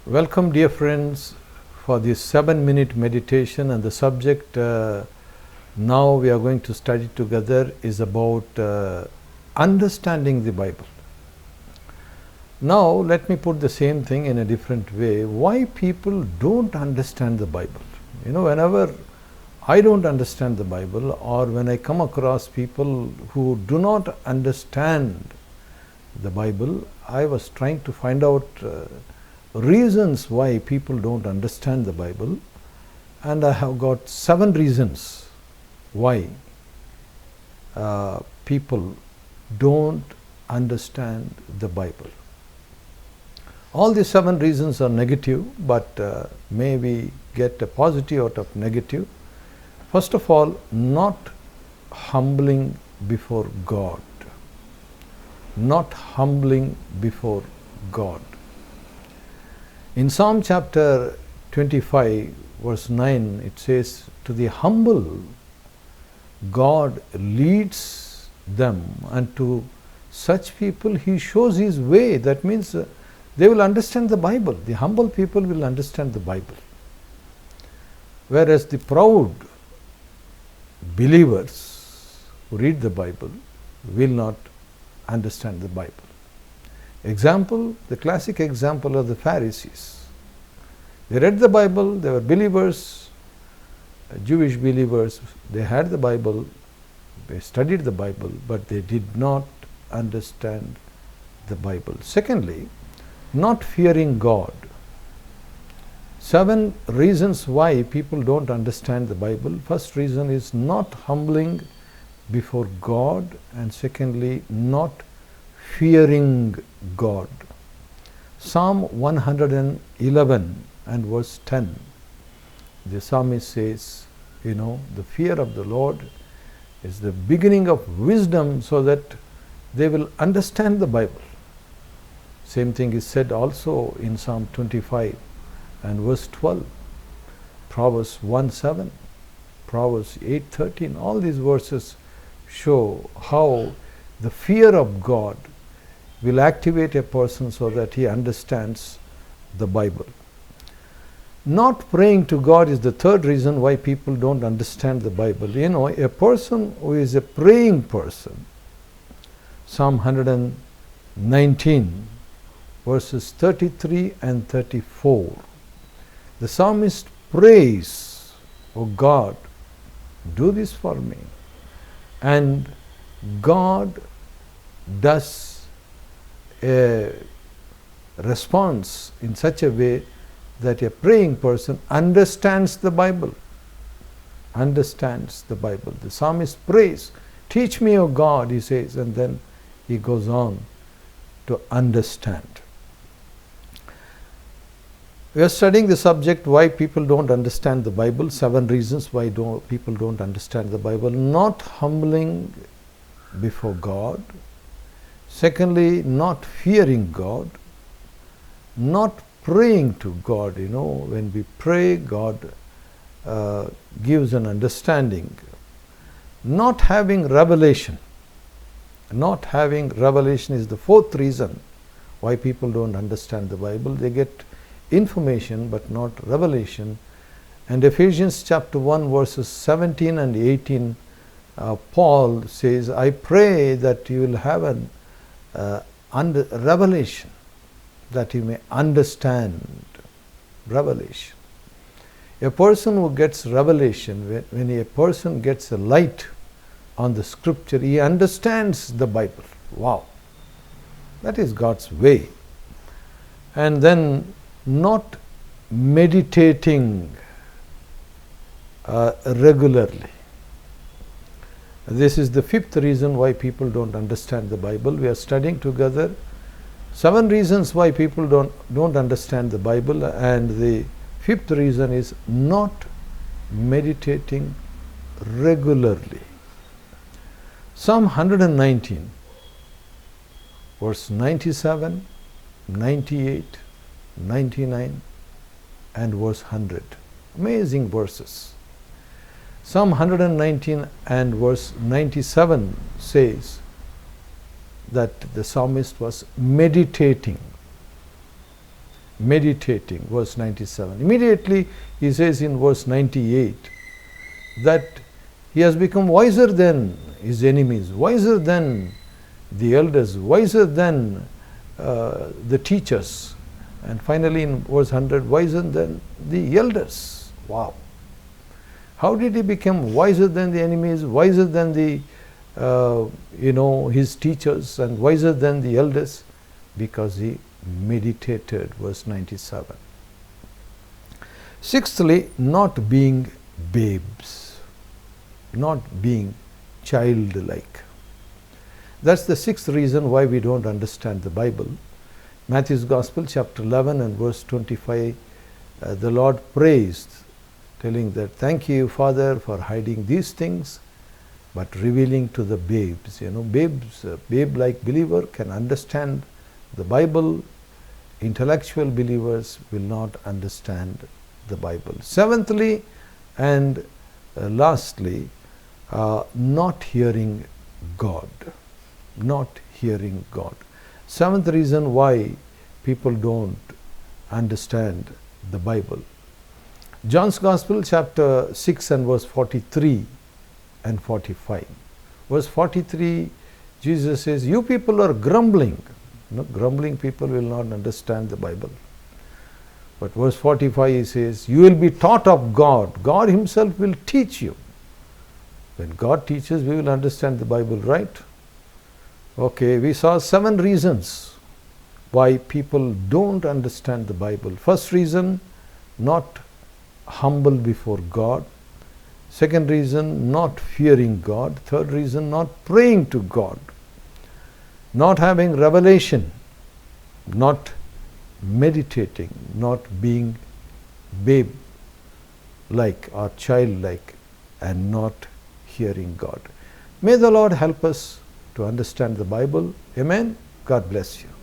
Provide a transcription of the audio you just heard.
Welcome, dear friends, for this 7-minute meditation, and the subject now we are going to study together is about understanding the Bible. Now, let me put the same thing in a different way. Why people don't understand the Bible? Whenever I don't understand the Bible, or when I come across people who do not understand the Bible, I was trying to find out reasons why people don't understand the Bible, and I have got 7 reasons why people don't understand the Bible. All these 7 reasons are negative, but may we get a positive out of negative. First of all, not humbling before God. Not humbling before God. In Psalm chapter 25, verse 9, it says, "To the humble, God leads them, and to such people He shows His way." That means they will understand the Bible. The humble people will understand the Bible. Whereas the proud believers who read the Bible will not understand the Bible. Example, the classic example of the Pharisees. They read the Bible, they were believers, Jewish believers, they had the Bible, they studied the Bible, but they did not understand the Bible. Secondly, not fearing God. 7 reasons why people don't understand the Bible. First reason is not humbling before God, and secondly, not fearing God. Psalm 111 and verse 10, the psalmist says, the fear of the Lord is the beginning of wisdom, so that they will understand the Bible. Same thing is said also in Psalm 25 and verse 12, Proverbs 1:7, Proverbs 8:13. All these verses show how the fear of God will activate a person so that he understands the Bible. Not praying to God is the third reason why people don't understand the Bible. A person who is a praying person, Psalm 119, verses 33 and 34, the psalmist prays, "Oh God, do this for me." And God does a response in such a way that a praying person understands the Bible. Understands the Bible. The psalmist prays, "Teach me, O God," he says, and then he goes on to understand. We are studying the subject, why people don't understand the Bible. 7 reasons why people don't understand the Bible. Not humbling before God. Secondly, not fearing God. Not praying to God. When we pray, God gives an understanding. Not having revelation. Not having revelation is the 4th reason why people don't understand the Bible. They get information but not revelation. And Ephesians chapter 1 verses 17 and 18, Paul says, "I pray that you will have an revelation, that you may understand." Revelation. A person who gets revelation, when a person gets a light on the scripture, he understands the Bible. Wow. That is God's way. And then not meditating regularly. This is the 5th reason why people don't understand the Bible. We are studying together 7 reasons why people don't understand the Bible, and the 5th reason is not meditating regularly. Psalm 119, verse 97, 98, 99 and verse 100. Amazing verses. Psalm 119 and verse 97 says that the psalmist was meditating meditating, verse 97. Immediately he says in verse 98 that he has become wiser than his enemies, wiser than the elders, wiser than the teachers, and finally in verse 100, wiser than the elders. Wow! How did he become wiser than the enemies, wiser than the his teachers, and wiser than the elders? Because he meditated, verse 97. Sixthly, not being babes, not being childlike. That's the sixth reason why we don't understand the Bible. Matthew's Gospel, chapter 11 and verse 25, the Lord praised, telling that, thank you, Father, for hiding these things, but revealing to the babes. Babes, a babe-like believer can understand the Bible. Intellectual believers will not understand the Bible. Seventhly and lastly, not hearing God. Not hearing God. Seventh reason why people don't understand the Bible. John's Gospel, chapter 6 and verse 43 and 45. Verse 43, Jesus says, you people are grumbling. Grumbling people will not understand the Bible. But verse 45 he says, you will be taught of God. God himself will teach you. When God teaches, we will understand the Bible, right? Okay, we saw 7 reasons why people don't understand the Bible. First reason, not humble before God. Second reason, not fearing God. Third reason, not praying to God. Not having revelation, not meditating, not being babe-like or child-like, and not hearing God. May the Lord help us to understand the Bible. Amen. God bless you.